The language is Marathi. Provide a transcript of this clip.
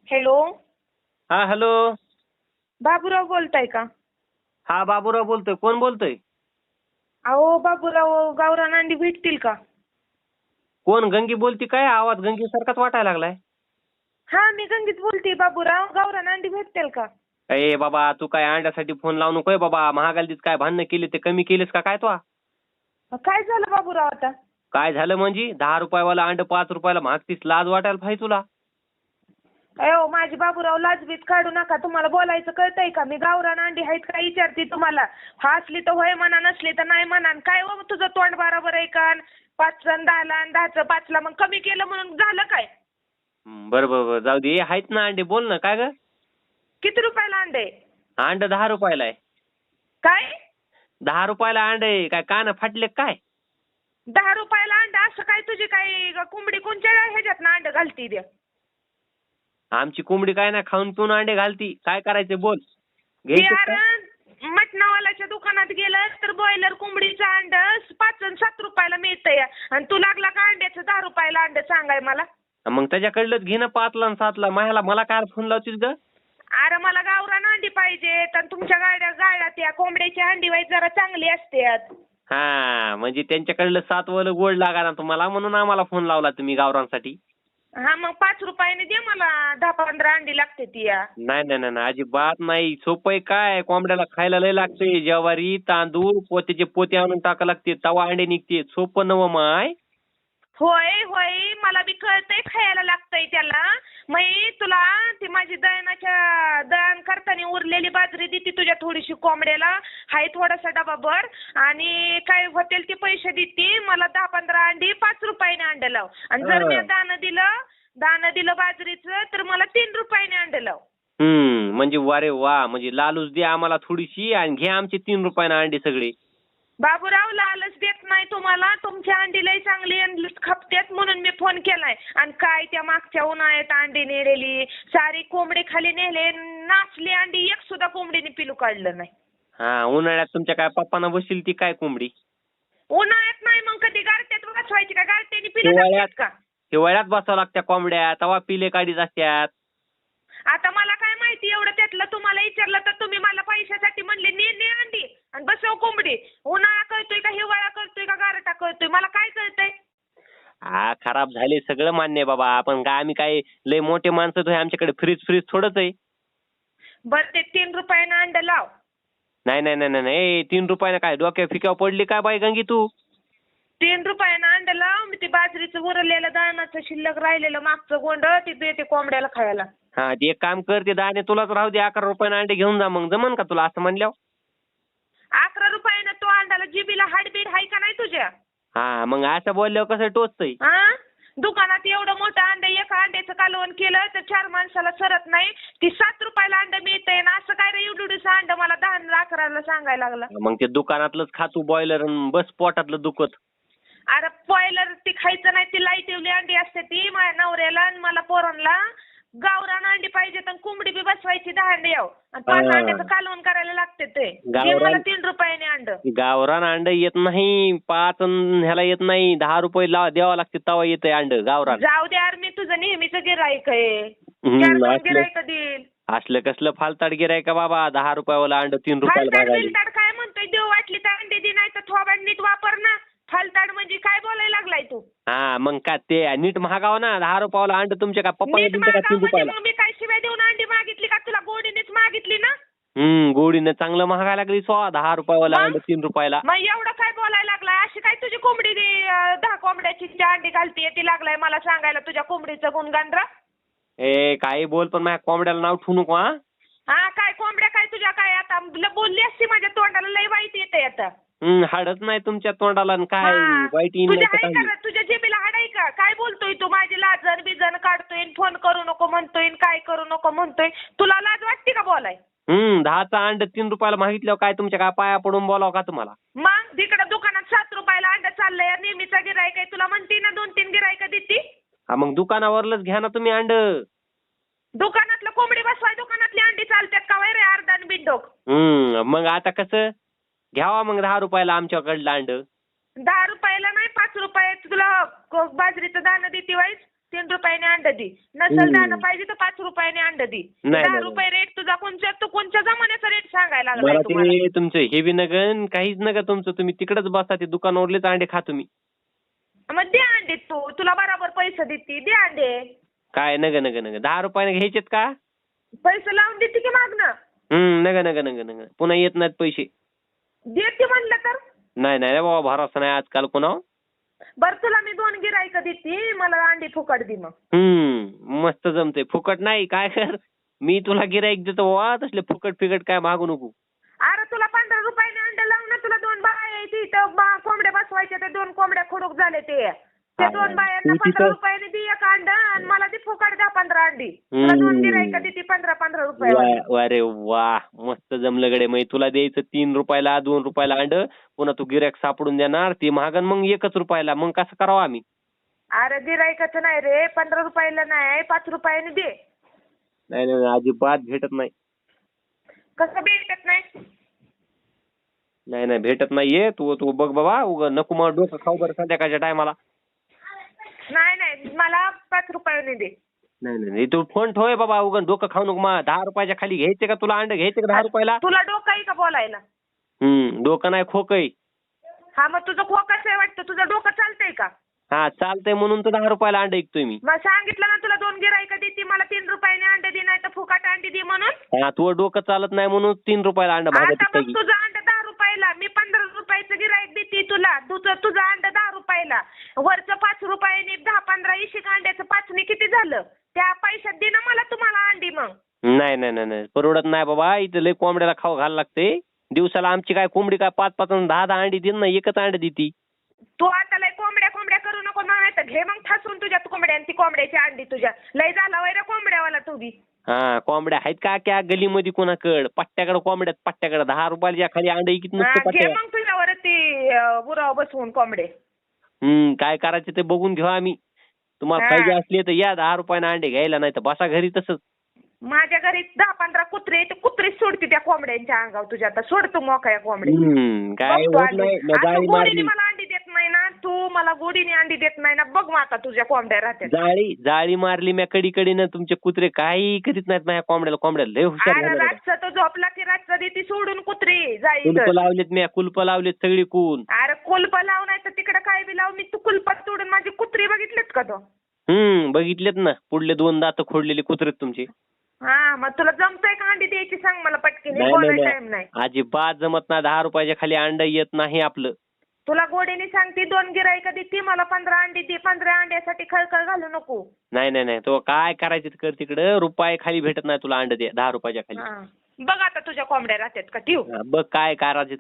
हॅलो. हा हॅलो. बाबूराव बोलताय का? हा बाबूराव बोलतोय. कोण बोलतोय? अहो बाबूराव, गावरान अंडी भेटतील का? कोण गंगी बोलती काय? आवाज गंगी सारखाच वाटायला लागलाय. हा मी गंगीत बोलते. बाबूराव, गावरान अंडी भेटतील का? ए बाबा तू काय अंड्यासाठी फोन लावू नकोय बाबा. महागालीत काय भांडणं केली ते कमी केलेस का काय तू? काय झालं बाबूराव आता? काय झालं म्हणजे 10 रुपयावाला अंड 5 रुपयाला मागतीस, लाज वाटायला पाहिजे तुला. अहो माझी बाबूराव, लाजबीत काढू नका. तुम्हाला बोलायचं कळतंय का? मी गावरान अंडी आहेत का विचारते तुम्हाला. असली तर होय म्हणा, नसली तर नाही म्हणा. काय हो तुझं तोंड बरोबर आहे का? 5 आणि 10ला आणि 10चं 5ला मग कमी केलं म्हणून झालं काय? बरं बरं बरं जाऊ दे. आहेत ना अंडे, बोल ना काय ग? किती रुपयाला अंडे? अंड 10 रुपयाला आहे. काय? 10 रुपयाला अंड आहे. काय कान फाटले काय? 10 रुपयाला अंडा? असं काय तुझी काय कोंबडी कोणत्या ह्याच्यात ना अंड घालती द्या? आमची कोंबडी काय ना खाऊन पिऊन अंडे घालती. काय करायचे बोल? घ्यायचे का? यार मटणावाल्याच्या दुकानात गेलं तर बॉयलर कोंबडीचं अंड 5 आणि 7 रुपयाला मिळतंय आणि तू लागला का अंड्याचं 10 रुपयाला अंड सांगाय मला? मग त्याच्याकडलंच घे ना 5ला आणि 7ला. मला काय फोन लावतीस ग? अरे मला गावरान अंडी पाहिजेत आणि तुमच्या गाड्या त्या कोंबड्याची अंडी वाईट जरा चांगली असतात. हा म्हणजे त्यांच्याकडलं 7 वालं गोड लागा ना तुम्हाला, म्हणून आम्हाला फोन लावला तुम्ही गावरांसाठी. हा मग 5 रुपयाने दे मला. 10-15 अंडी लागते ती या. नाही नाही नाही नाही, अजिबात नाही. सोपं आहे काय? कोंबड्याला खायला लय लागते. ज्वारी तांदूळ पोत्याचे पोते आणून टाका लागते, तवा अंडे निघते. सोपं नव माय. होय होय, मला बी कळतंय खायला लागतंय त्याला. मग तुला ती माझी दळण करताना उरलेली बाजरी देते तुझ्या थोडीशी कोंबड्याला. हाय थोडासा डबा भर आणि काय होतील ते पैसे देते मला. 10-15 अंडी 5 रुपयाने अंड लाव. आणि जर मी दाणं दिलं बाजरीचं तर मला 3 रुपयाने अंड लाव. म्हणजे वारे वा, म्हणजे लालूच दे आम्हाला थोडीशी आणि घे आमचे 3 रुपयाने अंडे सगळे. बाबूराव, लालच देत नाही तुम्हाला. तुमच्या अंडी लई चांगली आणि खपत्यात म्हणून मी फोन केलाय. आणि काय त्या मागच्या उन्हाळ्यात अंडी नेलेली सारी कोंबडी खाली नेले, नाचली अंडी. एक सुद्धा कोंबडीने पिलू काढलं नाही. हा उन्हाळ्यात तुमच्या काय पप्पांना बसली ती काय कोंबडी? उन्हाळ्यात नाही मग कधी गारट्यात बसवायची का? गारट्याने पिलं का? हिवाळ्यात बसावं लागत्या कोंबड्या, तवा पिले काढीत असत्यात. आता मला काय माहिती एवढं त्यातलं? तुम्हाला विचारलं तर तुम्ही मला पैशासाठी म्हणले ने अंडी आणि बसव कोंबडी. उन्हाळा कळतोय का हिवाळा कळतोय का गारटा कळतोय? मला काय कळतंय? हा खराब झाले सगळं मान्य आहे बाबा. आपण काय आम्ही काय लय मोठे माणसं तो आमच्याकडे फ्रीज थोडंच आहे. बरं ते 3 रुपयानं अंड लाव. नाही नाही नाही नाही, 3 रुपयाने काय डोक्या फिक्यावर पडली काय बाई गंगी तू? 3 रुपयानं अंड लाव. मी ते बाजरीचं उरलेलं दाण्याचं शिल्लक राहिलेलं मागचं गोंड ते देते कोंबड्याला खायला. हा ते एक काम कर, ते दाणे तुलाच राहू दे. 11 रुपयाने अंडे घेऊन जा. मग जमन का तुला असं म्हणल्यावर? 11 रुपयानं तो अंडाला जिबीला हाडबीड आहे का नाही तुझ्या? हा मग असं बोलल्यावर कसं टोचतंय? हा दुकानात एवढं मोठं अंड, एका अंड्याचं कालवण केलं तर 4 माणसाला सरत नाही. ती 7 रुपयाला अंड मिळतंय ना. असं काय रे एवढं अंड मला 10-11ला सांगायला लागला? मग ते दुकानातलंच खातू बॉयलर बस पोटातलं दुखत. अरे बॉयलर ती खायचं नाही. ती लाईटिवली अंडी असते ती माझ्या नवऱ्याला आणि मला पोरांना. गावरान अंडी पाहिजे तर कोंबडी बी बसवायची 10 अंडे याव आणि 5 अंड्याचं कालवण करायला लागते ते. मला 3 रुपयाने अंड. गावरान अंड येत नाही 5 ह्याला येत नाही. 10 रुपये द्यावं लागते तवा येतंय अंड गावरान. जाऊ दे यार, मी तुझं नेहमीचं गिराईक आहे. 4 गिराईक देईल. असलं कसलं फालताड गिराय का बाबा? 10 रुपयावाला अंड 3 रुपयाला भागायला. फालताड काय म्हणतोय? देव वाटली तर अंडे दे, नाही तर थोबाड नीट वापर ना. फालताड म्हणजे काय बोलायला लागलाय तू? हा मग काय ते नीट महागाव ना. 10 रुपयाला अंड तुमच्या काय पप्पा तुमच्या काय 3 रुपयाला? मग मी काय शिवाय देऊन अंडी मागितली का? तुला गोडीनेच मागितली ना. गोडीनं चांगलं महागायला लागली. 10 रुपयावाला अंड 3 रुपयाला. मग एवढं काय बोलायला लागलाय? अशी काय तुझी कोंबडी 10 कोंबड्याची अंडी घालते ती लागलाय मला सांगायला तुझ्या कोंबडीचं गुणगान रा? ए काही बोल पण माझ्या कोंबड्याला नाव ठेवू नको. हा काय कोंबड्या काय तुझ्या काय? आता बोलली असती माझ्या तोंडाला लय वाईट येते आता. हाडच नाही तुमच्या तोंडाला काय वाईट तुझ्या जिभेला हाड आहे का? काय बोलतोय तू? माझी लाजन बिजन काढतोय, फोन करू नको म्हणतोय, काय करू नको म्हणतोय. तुला लाज वाटते का बोलाय? 10चं अंड 3 रुपयाला मागितल्यावर काय तुमच्या काय पाया पडून बोलाव का तुम्हाला? मग तिकडं दुकानात 7 रुपयाला अंड चाललंय. नेहमीचा गिराईक आहे. तुला म्हणते ना 2-3 गिराईक देते. हा मग दुकानावरलंच घ्या ना तुम्ही अंड. दुकानातलं कोंबडी बसवाय दुकानातली अंडी चालतात का वय रे? अर्धान बिंडोक. मग आता कसं घ्यावा मग 10 रुपयाला आमच्याकडलं अंड? 10 रुपयाला नाही 5 रुपये तुला बाजरीचं दाणं देते वाईच. 3 रुपयाने अंड दे. नसल दाणं पाहिजे तर 5 रुपयाने अंड दे. नाही, 10 नाही. रुपये रेट तुझा कोणच्या जमान्याचा रेट सांगायला लागलाय मला तुम्हाला? ते तुमचं हे बी नगन काहीच नका तुमचं. तुम्ही तिकडच बसा ते दुकानावरलेच अंडे खा तुम्ही. मग दे अंडे तुला बरोबर पैसे देते दे अंडे. काय नग 10 रुपयाने घ्यायचेत का? पैसे लावून देते की मागणं. नग पुन्हा येत नाहीत पैसे. देते म्हणलं तर. नाही रे बाबा भरोसा नाही आजकाल कोणावर. बरं तुला मी 2 गिरायकं देते मला अंडी फुकट दे मग. मस्त जमते. फुकट नाही काय कर मी तुला गिराईक देतो बाबा तसले फुकट काय मागू नको. अरे तुला 15 रुपयाने अंडे लावून तुला 2 बाया यायची इथं कोंबड्या बसवायच्या ते 2 कोंबड्या खुडूक झाले ते. त्या 2 बायांना 15 रुपयाने दे एक अंड आणि मला ती फुकट द्या 15 अंडी. तुला 2 गिरायकं देते 15 रुपये. अरे वा मस्त जमलं गडे. मग तुला द्यायचं 3 रुपयाला 2 रुपयाला अंड. पुन्हा तू गिरायक सापडून देणार ती महागन मग 1 रुपयाला. मग कसं करावं आम्ही? अरे गिरायकाचं नाही रे 15 रुपयाला नाही 5 रुपयाने दे. नाही अजिबात भेटत नाही. कसं भेटत नाही? नाही भेटत नाहीये. तू बघ बाबा उगा नको मग डोकं खाऊ बरं संध्याकाळच्या टायमाला. नाही मला 5 रुपयाने दे. नाही तू फोन ठेव बाबा उगा डोकं खाऊ नको. मग 10 रुपयाच्या खाली घ्यायचे का तुला अंड घ्यायचे का 10 रुपयाला? तुला डोकं आहे का बोलायला? डोकं नाही खोक आहे. हा मग तुझं खोकाचं आहे वाटतं. तुझं डोकं चालतंय का? हा चालतंय म्हणून तर 10 रुपयाला अंड ऐकतोय मी. मग सांगितलं ना तुला 2 गिरायकं देते मला 3 रुपयाने अंडे दे नाही तर फुकट अंडी दे म्हणून. हा तुझं डोकं चालत नाही म्हणून 3 रुपयाला अंड आता भागत मग तुझं अंड 10 रुपयाला मी 15 रुपयाचं गिरायक देते तुला. तुझं अंड 10 रुपयाला वरचं 5 रुपयाने 10-15 इशिक अंड्याचं 5ने किती झालं? त्या पैशात दे ना मला तुम्हाला अंडी मग. नाही परवडत नाही बाबा. इथं लय कोंबड्याला खाऊ घालायला लागते. दिवसाला आमची काय कोंबडी काय 5-5 आणि 10 अंडी देईन ना. एकच अंड देती. तू आता लय कोंबड्या करू नको नाही तर घे मग ठासून तुझ्या कोंबड्या आणि ती कोंबड्याची अंडी तुझ्या. लय झाला वैर कोंबड्यावाला तू बी. हा कोंबड्या आहेत का क्या गलीमध्ये कोणाकड? पट्ट्याकडे कोंबड्यात पट्ट्याकडे 10 रुपयाच्या खाली अंड किती नसते घे पट्ट्या. मग तुझ्यावर ती बुराव बसवून कोंबडे. काय करायचं ते बघून घेऊ आम्ही. तुम्हाला पाहिजे असले तर या 10 रुपयाने अंडे घ्यायला. नाही तर बसा घरी तसंच. माझ्या घरी 10-15 कुत्रे ते कुत्रे सोडते त्या कोंबड्यांच्या अंगावर तुझ्या. आता सोडतो मोकळ्या कोंबड्या. काय होत नाही. जाळी मारली मला अंडी देत नाही ना तू. मला गोडीने अंडी देत नाही ना. बघ मग आता तुझ्या कोंबड्या राहत्या. जाळी मारली म्या कडीकडीनं. तुमचे कुत्रे काही करीत नाहीत माझ्या कोंबड्याला लय हुशार अरे झाले. रातचं तो झोपला की रातचं देती सोडून कुत्री जाई. कुलप लावलेत म्या कुलप लावलेत सगळी कून. अरे कुलप लाव नाही तर तिकडे काय बी लाव. मी तू कुलपात तोडून माझी कुत्री बघितलीत का तो? बघितलेत ना. पुढले 2 दात खोडलेले कुत्रेत तुमचे. हा मग तुला जमतंय का अंडी द्यायची सांग मला पटकन. टाइम नाही अजिबात जमत नाही. 10 रुपयाच्या खाली अंड येत नाही आपलं. तुला गोडीने सांगते 2 गिरायकं देते मला 15 अंडी दे. 15 अंड्यासाठी खळखळ घालू नको. नाही तो काय करायचं कर तिकडं. रुपये खाली भेटत नाही तुला अंड दे 10 रुपयाच्या खाली. बघ आता तुझ्या कोंबड्या राहतात का ठेव. बघ काय करायचं